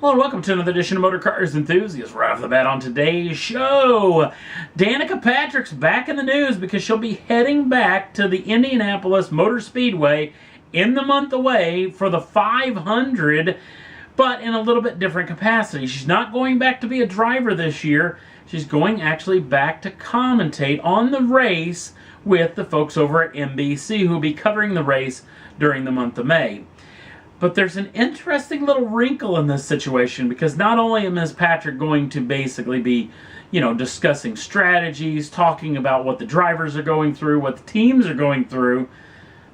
Hello and welcome to another edition of Motor Cars Enthusiasts. Right off the bat on today's show, Danica Patrick's back in the news because she'll be heading back to the Indianapolis Motor Speedway in the month away for the 500, but in a little bit different capacity. She's not going back to be a driver this year. She's going actually back to commentate on the race with the folks over at NBC who will be covering the race during the month of May. But there's an interesting little wrinkle in this situation because not only is Ms. Patrick going to basically be, discussing strategies, talking about what the drivers are going through, what the teams are going through,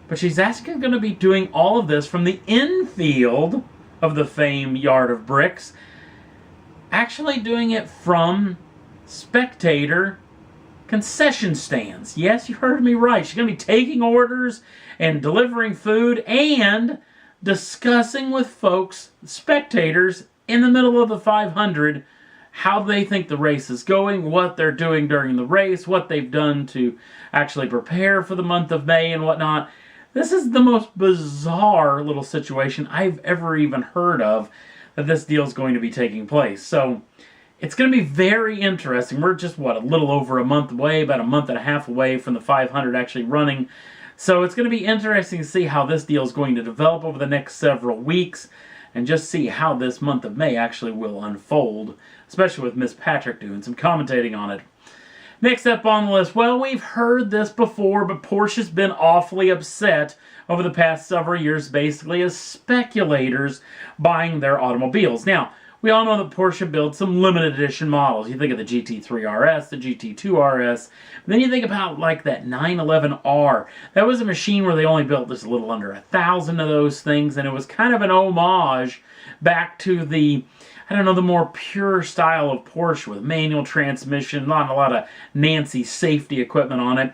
but she's actually going to be doing all of this from the infield of the famed Yard of Bricks, actually doing it from spectator concession stands. Yes, you heard me right. She's going to be taking orders and delivering food and discussing with folks, spectators, in the middle of the 500, how they think the race is going, what they're doing during the race, what they've done to actually prepare for the month of May and whatnot. This is the most bizarre little situation I've ever even heard of that this deal is going to be taking place. So it's going to be very interesting. We're just, a little over a month away, about a month and a half away from the 500 actually running. So it's going to be interesting to see how this deal is going to develop over the next several weeks and just see how this month of May actually will unfold, especially with Miss Patrick doing some commentating on it. Next up on the list, well, we've heard this before, but Porsche's been awfully upset over the past several years, basically, as speculators buying their automobiles. Now, we all know that Porsche built some limited edition models. You think of the GT3 RS, the GT2 RS, then you think about like that 911R. That was a machine where they only built just a little under 1,000 of those things, and it was kind of an homage back to the, the more pure style of Porsche with manual transmission, not a lot of Nancy safety equipment on it.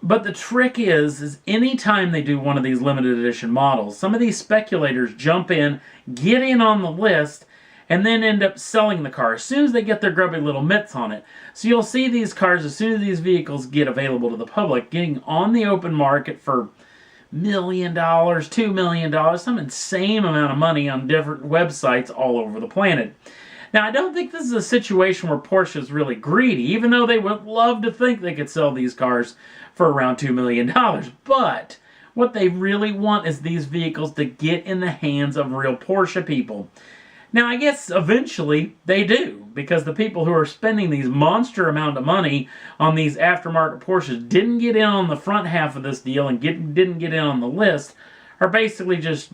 But the trick is anytime they do one of these limited edition models, some of these speculators jump in, get in on the list, and then end up selling the car as soon as they get their grubby little mitts on it. So you'll see these cars, as soon as these vehicles get available to the public, getting on the open market for $1 million, $2 million, some insane amount of money on different websites all over the planet. Now, I don't think this is a situation where Porsche is really greedy, even though they would love to think they could sell these cars for around $2 million. But what they really want is these vehicles to get in the hands of real Porsche people. Now, I guess eventually they do, because the people who are spending these monster amount of money on these aftermarket Porsches didn't get in on the front half of this deal and didn't get in on the list, are basically just,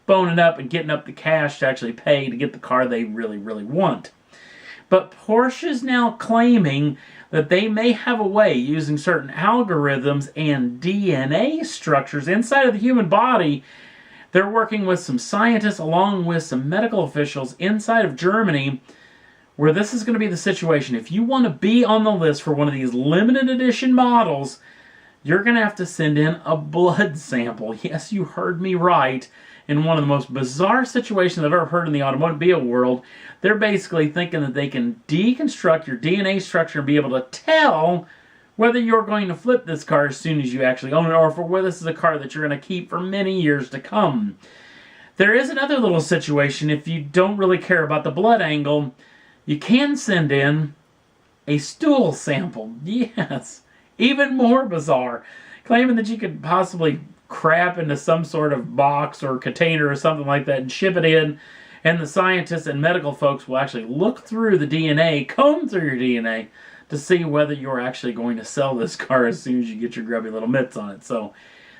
boning up and getting up the cash to actually pay to get the car they really, really want. But Porsche is now claiming that they may have a way, using certain algorithms and DNA structures inside of the human body. They're working with some scientists along with some medical officials inside of Germany, where this is going to be the situation. If you want to be on the list for one of these limited edition models, you're going to have to send in a blood sample. Yes, you heard me right. In one of the most bizarre situations I've ever heard in the automobile world, they're basically thinking that they can deconstruct your DNA structure and be able to tell whether you're going to flip this car as soon as you actually own it, or for whether this is a car that you're going to keep for many years to come. There is another little situation. If you don't really care about the blood angle, you can send in a stool sample. Yes, even more bizarre. Claiming that you could possibly crap into some sort of box or container or something like that and ship it in, and the scientists and medical folks will actually look through the DNA, comb through your DNA, to see whether you're actually going to sell this car as soon as you get your grubby little mitts on it. So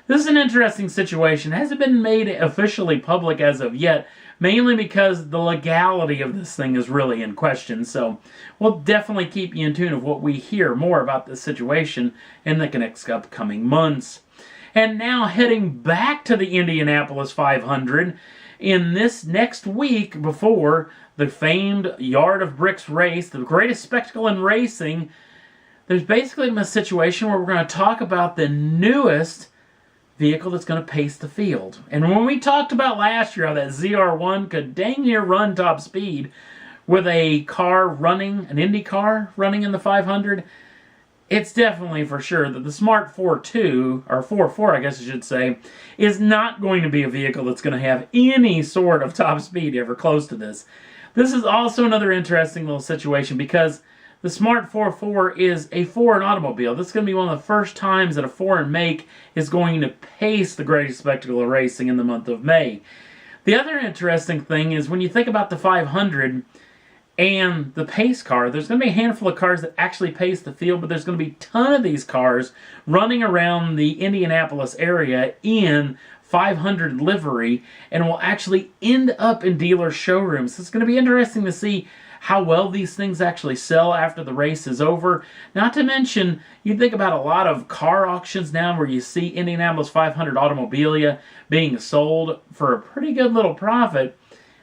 this is an interesting situation. It hasn't been made officially public as of yet, mainly because the legality of this thing is really in question. So we'll definitely keep you in tune of what we hear more about this situation in the next upcoming months. And now heading back to the Indianapolis 500 in this next week before the famed Yard of Bricks race, the greatest spectacle in racing. There's basically a situation where we're going to talk about the newest vehicle that's going to pace the field. And when we talked about last year how that ZR1 could dang near run top speed with a car running, an Indy car running in the 500, it's definitely for sure that the Smart 4.2, or 4.4 I guess I should say, is not going to be a vehicle that's going to have any sort of top speed ever close to this. This is also another interesting little situation because the Smart 4.4 is a foreign automobile. This is going to be one of the first times that a foreign make is going to pace the greatest spectacle of racing in the month of May. The other interesting thing is when you think about the 500 and the pace car, there's going to be a handful of cars that actually pace the field, but there's going to be a ton of these cars running around the Indianapolis area in 500 livery and will actually end up in dealer showrooms. So it's going to be interesting to see how well these things actually sell after the race is over. Not to mention, you think about a lot of car auctions now where you see Indianapolis 500 automobilia being sold for a pretty good little profit.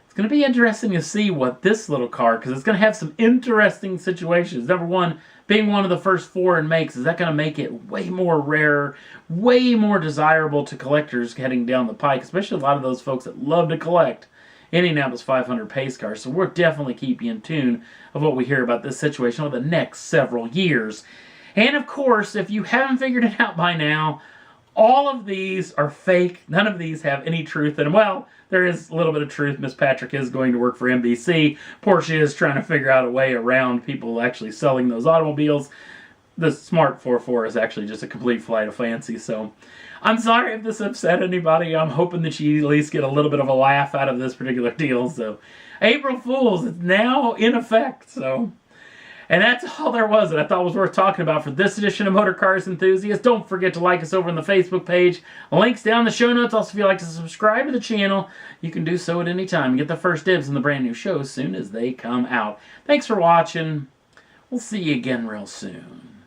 It's going to be interesting to see what this little car, because it's going to have some interesting situations. Number one, being one of the first foreign makes, is that going to make it way more rare, way more desirable to collectors heading down the pike, especially a lot of those folks that love to collect Indianapolis 500 pace cars. So we'll definitely keep you in tune of what we hear about this situation over the next several years. And of course, if you haven't figured it out by now, all of these are fake. None of these have any truth in them. Well, there is a little bit of truth. Miss Patrick is going to work for NBC. Porsche is trying to figure out a way around people actually selling those automobiles. The Smart 4.4 is actually just a complete flight of fancy. So I'm sorry if this upset anybody. I'm hoping that you at least get a little bit of a laugh out of this particular deal. So April Fool's is now in effect. So, and that's all there was that I thought was worth talking about for this edition of Motor Cars Enthusiasts. Don't forget to like us over on the Facebook page. Links down in the show notes. Also, if you'd like to subscribe to the channel, you can do so at any time and get the first dibs on the brand new shows as soon as they come out. Thanks for watching. We'll see you again real soon.